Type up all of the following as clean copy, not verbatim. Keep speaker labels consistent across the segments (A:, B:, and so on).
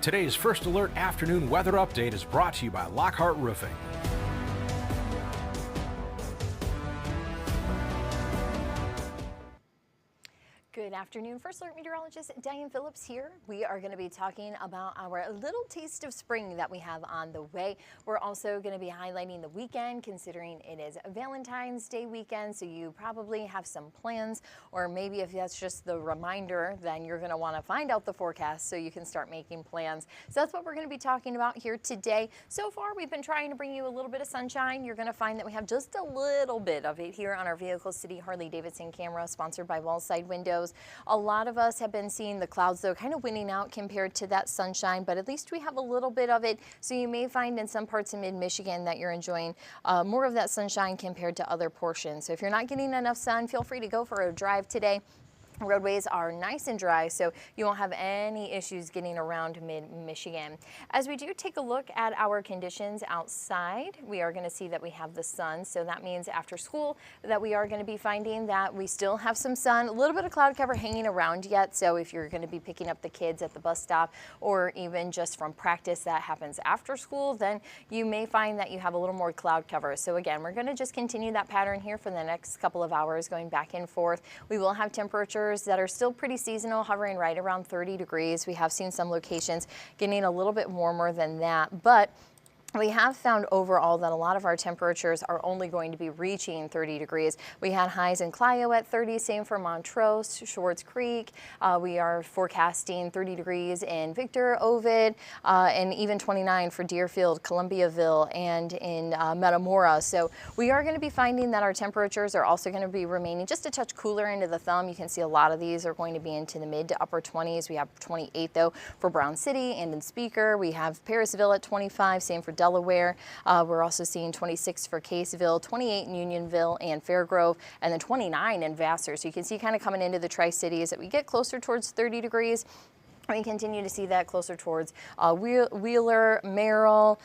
A: Today's First Alert afternoon weather update is brought to you by Lockhart Roofing.
B: Good afternoon. First Alert meteorologist Diane Phillips here. We are going to be talking about our little taste of spring that we have on the way. We're also going to be highlighting the weekend, considering it is a Valentine's Day weekend, so you probably have some plans, or maybe if that's just the reminder, then you're going to want to find out the forecast so you can start making plans. So that's what we're going to be talking about here today. So far, we've been trying to bring you a little bit of sunshine. You're going to find that we have just a little bit of it here on our Vehicle City Harley-Davidson camera, sponsored by Wallside Windows. A lot of us have been seeing the clouds, though, kind of winning out compared to that sunshine, but at least we have a little bit of it. So you may find in some parts of mid-Michigan that you're enjoying more of that sunshine compared to other portions. So if you're not getting enough sun, feel free to go for a drive today. Roadways are nice and dry, so you won't have any issues getting around mid-Michigan. As we do take a look at our conditions outside, we are going to see that we have the sun, so that means after school that we are going to be finding that we still have some sun, a little bit of cloud cover hanging around yet. So if you're going to be picking up the kids at the bus stop, or even just from practice that happens after school, then you may find that you have a little more cloud cover. So again, we're going to just continue that pattern here for the next couple of hours, going back and forth. We will have temperatures that are still pretty seasonal, hovering right around 30 degrees. We have seen some locations getting a little bit warmer than that, but we have found overall that a lot of our temperatures are only going to be reaching 30 degrees. We had highs in Clio at 30, same for Montrose, Schwartz Creek. We are forecasting 30 degrees in Victor, Ovid, and even 29 for Deerfield, Columbiaville, and in Metamora. So we are going to be finding that our temperatures are also going to be remaining just a touch cooler into the thumb. You can see a lot of these are going to be into the mid to upper 20s. We have 28 though for Brown City and in Speaker. We have Parisville at 25, same for Delaware. We're also seeing 26 for Caseville, 28 in Unionville and Fairgrove, and then 29 in Vassar. So you can see kind of coming into the Tri-Cities that we get closer towards 30 degrees. We continue to see that closer towards Wheeler, Merrill,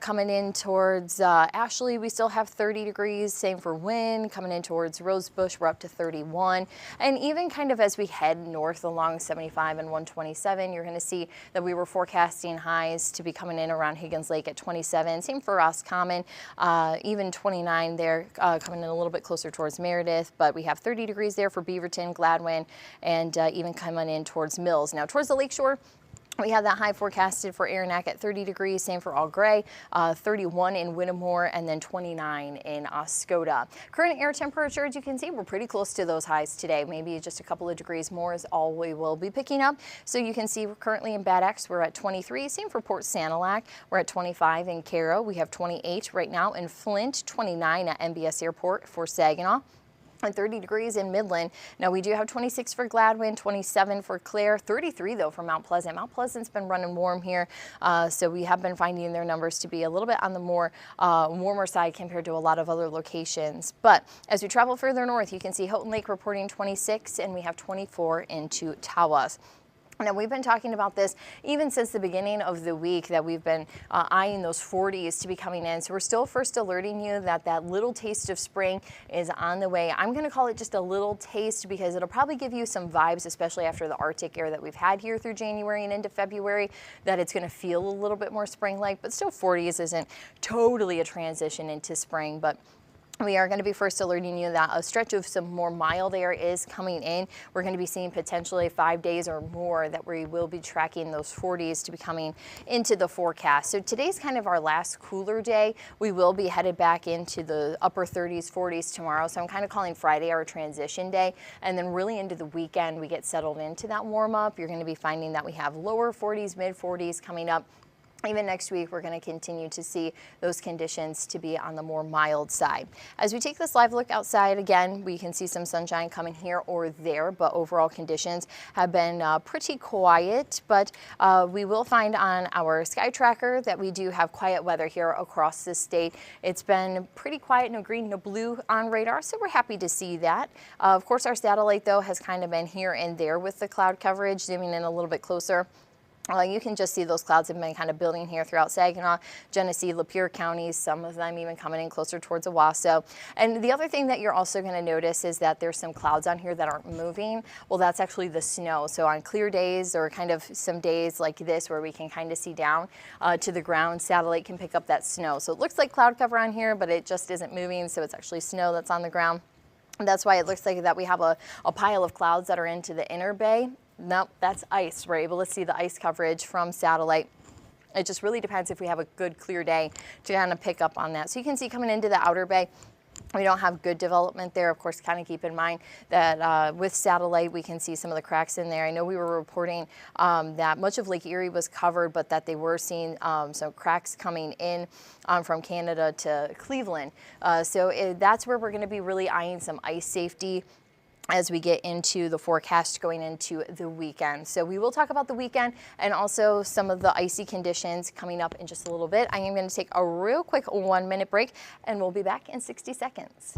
B: coming in towards Ashley. We still have 30 degrees. Same for Wynn. Coming in towards Rosebush, we're up to 31. And even kind of as we head north along 75 and 127, you're going to see that we were forecasting highs to be coming in around Higgins Lake at 27. Same for Roscommon, even 29 there, coming in a little bit closer towards Meredith. But we have 30 degrees there for Beaverton, Gladwin, and even coming in towards Mills. Now towards the Lakeshore, we have that high forecasted for Aranac at 30 degrees, same for All Gray, 31 in Whittemore, and then 29 in Oscoda. Current air temperature, as you can see, we're pretty close to those highs today. Maybe just a couple of degrees more is all we will be picking up. So you can see we're currently in Bad Axe, we're at 23. Same for Port Sanilac, we're at 25 in Caro. We have 28 right now in Flint, 29 at MBS Airport for Saginaw, and 30 degrees in Midland. Now we do have 26 for Gladwin, 27 for Clare, 33 though for Mount Pleasant. Mount Pleasant's been running warm here, so we have been finding their numbers to be a little bit on the more warmer side compared to a lot of other locations. But as we travel further north, you can see Houghton Lake reporting 26, and we have 24 into Tawas. Now, we've been talking about this even since the beginning of the week, that we've been eyeing those 40s to be coming in. So we're still first alerting you that that little taste of spring is on the way. I'm going to call it just a little taste because it'll probably give you some vibes, especially after the Arctic air that we've had here through January and into February, that it's going to feel a little bit more spring-like. But still, 40s isn't totally a transition into spring, but we are going to be first alerting you that a stretch of some more mild air is coming in. We're going to be seeing potentially 5 days or more that we will be tracking those 40s to be coming into the forecast. So today's kind of our last cooler day. We will be headed back into the upper 30s, 40s tomorrow. So I'm kind of calling Friday our transition day. And then really into the weekend, we get settled into that warm up. You're going to be finding that we have lower 40s, mid 40s coming up. Even next week, we're going to continue to see those conditions to be on the more mild side. As we take this live look outside, again, we can see some sunshine coming here or there, but overall conditions have been pretty quiet. But we will find on our sky tracker that we do have quiet weather here across the state. It's been pretty quiet, no green, no blue on radar, so we're happy to see that. Of course, our satellite, though, has kind of been here and there with the cloud coverage. Zooming in a little bit closer, You can just see those clouds have been kind of building here throughout Saginaw, Genesee, Lapeer counties, some of them even coming in closer towards Owasso. And the other thing that you're also going to notice is that there's some clouds on here that aren't moving. Well, that's actually the snow. So on clear days or kind of some days like this where we can kind of see down to the ground, satellite can pick up that snow. So it looks like cloud cover on here, but it just isn't moving. So it's actually snow that's on the ground. And that's why it looks like that we have a pile of clouds that are into the inner bay. Nope, that's ice. We're able to see the ice coverage from satellite. It just really depends if we have a good clear day to kind of pick up on that. So you can see coming into the outer bay, we don't have good development there. Of course, kind of keep in mind that with satellite, we can see some of the cracks in there. I know we were reporting that much of Lake Erie was covered, but that they were seeing some cracks coming in from Canada to Cleveland. That's where we're going to be really eyeing some ice safety as we get into the forecast going into the weekend. So we will talk about the weekend and also some of the icy conditions coming up in just a little bit. I am going to take a real quick 1-minute break and we'll be back in 60 seconds.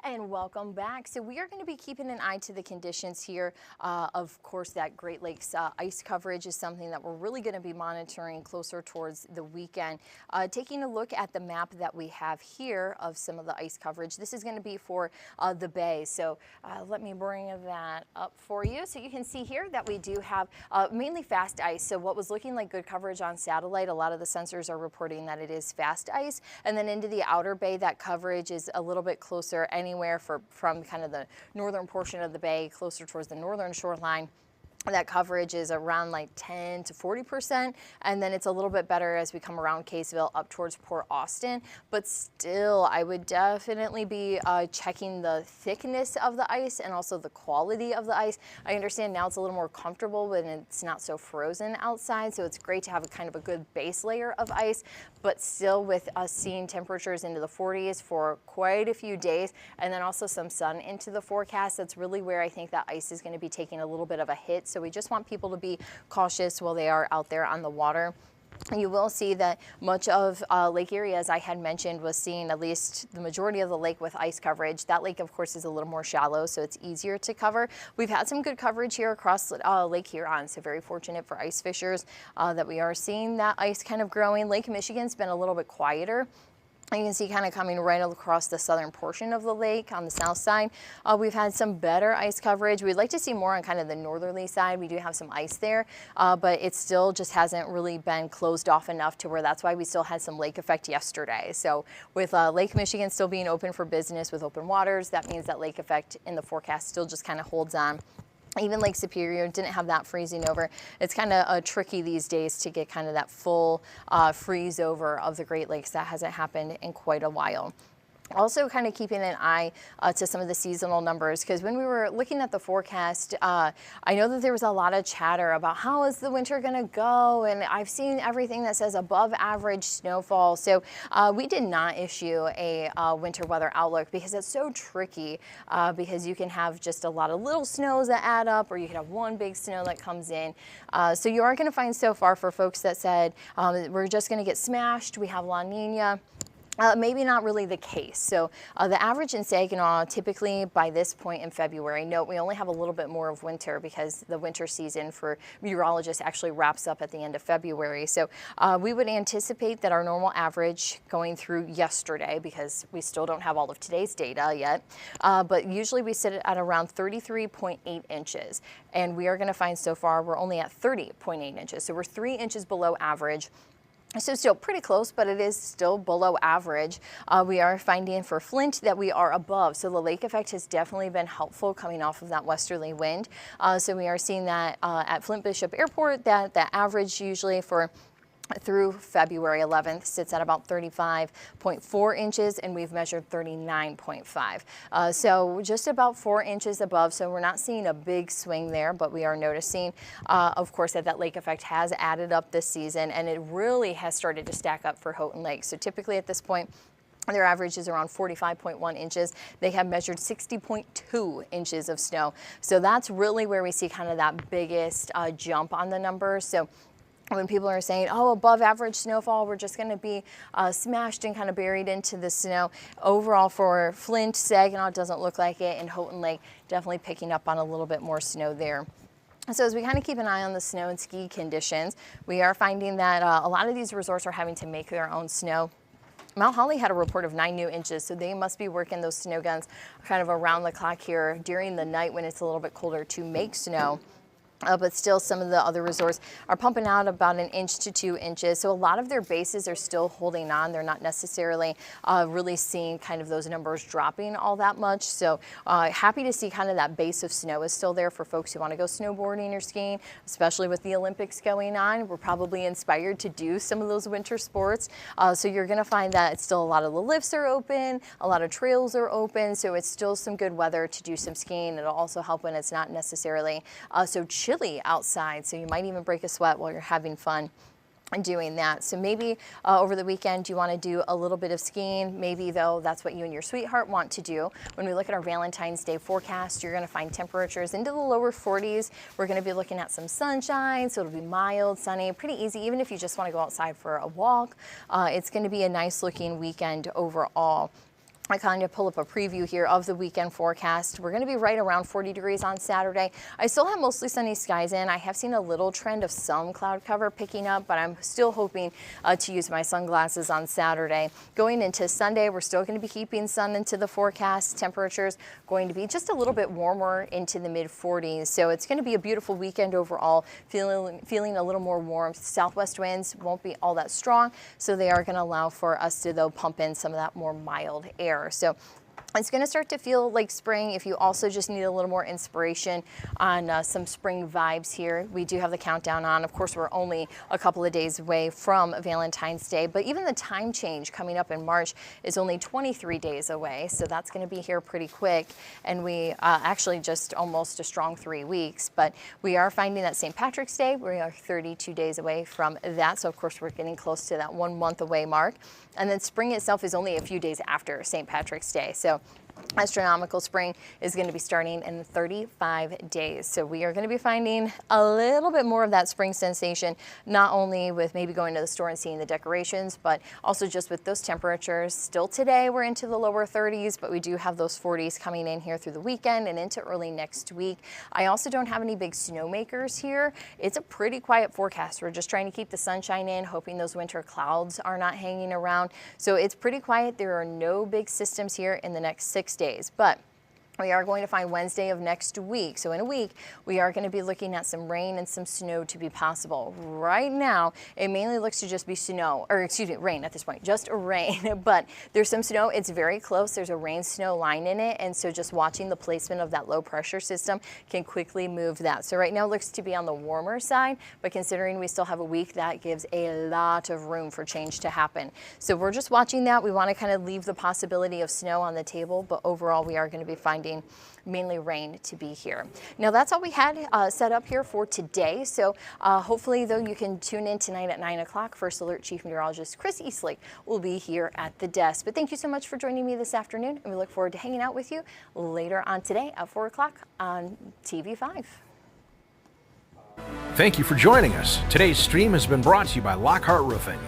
B: And welcome back. So we are going to be keeping an eye to the conditions here. Of course, that Great Lakes ice coverage is something that we're really going to be monitoring closer towards the weekend. Taking a look at the map that we have here of some of the ice coverage, this is going to be for the bay. So let me bring that up for you. So you can see here that we do have mainly fast ice. So what was looking like good coverage on satellite, a lot of the sensors are reporting that it is fast ice. And then into the outer bay, that coverage is a little bit closer anywhere from kind of the northern portion of the bay, closer towards the northern shoreline. That coverage is around like 10 to 40%, and then it's a little bit better as we come around Caseville up towards Port Austin. But still, I would definitely be checking the thickness of the ice and also the quality of the ice. I understand now it's a little more comfortable when it's not so frozen outside, so it's great to have a kind of a good base layer of ice. But still, with us seeing temperatures into the 40s for quite a few days, and then also some sun into the forecast, that's really where I think that ice is going to be taking a little bit of a hit. So we just want people to be cautious while they are out there on the water. You will see that much of Lake Erie, as I had mentioned, was seeing at least the majority of the lake with ice coverage. That lake, of course, is a little more shallow, so it's easier to cover. We've had some good coverage here across Lake Huron, so very fortunate for ice fishers that we are seeing that ice kind of growing. Lake Michigan's been a little bit quieter. You can see kind of coming right across the southern portion of the lake on the south side. We've had some better ice coverage. We'd like to see more on kind of the northerly side. We do have some ice there, but it still just hasn't really been closed off enough to where that's why we still had some lake effect yesterday. So with Lake Michigan still being open for business with open waters, that means that lake effect in the forecast still just kind of holds on. Even Lake Superior didn't have that freezing over. It's kind of tricky these days to get kind of that full freeze over of the Great Lakes. That hasn't happened in quite a while. Also kind of keeping an eye to some of the seasonal numbers, because when we were looking at the forecast, I know that there was a lot of chatter about how is the winter going to go, and I've seen everything that says above average snowfall. So we did not issue a winter weather outlook because it's so tricky, because you can have just a lot of little snows that add up, or you can have one big snow that comes in. So you aren't going to find so far for folks that said we're just going to get smashed. We have La Nina. Maybe not really the case. So the average in Saginaw, typically by this point in February, note we only have a little bit more of winter because the winter season for meteorologists actually wraps up at the end of February. So we would anticipate that our normal average going through yesterday, because we still don't have all of today's data yet, but usually we sit at around 33.8 inches. And we are going to find so far we're only at 30.8 inches. So we're 3 inches below average. So still pretty close, but it is still below average. We are finding for Flint that we are above. So the lake effect has definitely been helpful coming off of that westerly wind. So we are seeing that at Flint Bishop Airport, that the average usually for through February 11th sits at about 35.4 inches, and we've measured 39.5. So just about 4 inches above. So we're not seeing a big swing there, but we are noticing, of course, that lake effect has added up this season, and it really has started to stack up for Houghton Lake. So typically at this point, their average is around 45.1 inches. They have measured 60.2 inches of snow. So that's really where we see kind of that biggest jump on the numbers. So when people are saying, oh, above average snowfall, we're just going to be smashed and kind of buried into the snow. Overall for Flint, Saginaw doesn't look like it, and Houghton Lake definitely picking up on a little bit more snow there. So as we kind of keep an eye on the snow and ski conditions, we are finding that a lot of these resorts are having to make their own snow. Mount Holly had a report of 9 new inches, so they must be working those snow guns kind of around the clock here during the night when it's a little bit colder to make snow. But still, some of the other resorts are pumping out about 1 inch to 2 inches. So a lot of their bases are still holding on. They're not necessarily really seeing kind of those numbers dropping all that much. So happy to see kind of that base of snow is still there for folks who want to go snowboarding or skiing, especially with the Olympics going on. We're probably inspired to do some of those winter sports. So you're going to find that it's still a lot of the lifts are open, a lot of trails are open. So it's still some good weather to do some skiing. It'll also help when it's not necessarily so chilly outside, so you might even break a sweat while you're having fun doing that. So maybe over the weekend you want to do a little bit of skiing. Maybe though that's what you and your sweetheart want to do. When we look at our Valentine's Day forecast, you're going to find temperatures into the lower 40s. We're going to be looking at some sunshine, so it'll be mild, sunny, pretty easy. Even if you just want to go outside for a walk, it's going to be a nice looking weekend overall. I kind of pull up a preview here of the weekend forecast. We're going to be right around 40 degrees on Saturday. I still have mostly sunny skies in. I have seen a little trend of some cloud cover picking up, but I'm still hoping to use my sunglasses on Saturday. Going into Sunday, we're still going to be keeping sun into the forecast. Temperatures going to be just a little bit warmer into the mid 40s. So it's going to be a beautiful weekend overall, feeling a little more warm. Southwest winds won't be all that strong, so they are going to allow for us to though pump in some of that more mild air. So it's going to start to feel like spring. If you also just need a little more inspiration on some spring vibes here, we do have the countdown on. Of course, we're only a couple of days away from Valentine's Day, but even the time change coming up in March is only 23 days away. So that's going to be here pretty quick. And we actually just almost a strong 3 weeks, but we are finding that St. Patrick's Day, we are 32 days away from that. So of course, we're getting close to that 1 month away mark. And then spring itself is only a few days after St. Patrick's Day. So astronomical spring is going to be starting in 35 days. So we are going to be finding a little bit more of that spring sensation, not only with maybe going to the store and seeing the decorations, but also just with those temperatures. Still today, we're into the lower 30s, but we do have those 40s coming in here through the weekend and into early next week. I also don't have any big snowmakers here. It's a pretty quiet forecast. We're just trying to keep the sunshine in, hoping those winter clouds are not hanging around. So it's pretty quiet. There are no big systems here in the next 6 days, but we are going to find Wednesday of next week. So in a week, we are going to be looking at some rain and some snow to be possible. Right now, it mainly looks to just be snow, or excuse me, rain at this point, just rain, but there's some snow. It's very close. There's a rain-snow line in it, and so just watching the placement of that low pressure system can quickly move that. So right now it looks to be on the warmer side, but considering we still have a week, that gives a lot of room for change to happen. So we're just watching that. We want to kind of leave the possibility of snow on the table, but overall, we are going to be finding mainly rain to be here. Now that's all we had set up here for today. So hopefully though you can tune in tonight at 9 o'clock. First Alert Chief Meteorologist Chris Eastlake will be here at the desk. But thank you so much for joining me this afternoon, and we look forward to hanging out with you later on today at 4 o'clock on TV5.
A: Thank you for joining us. Today's stream has been brought to you by Lockhart Roofing.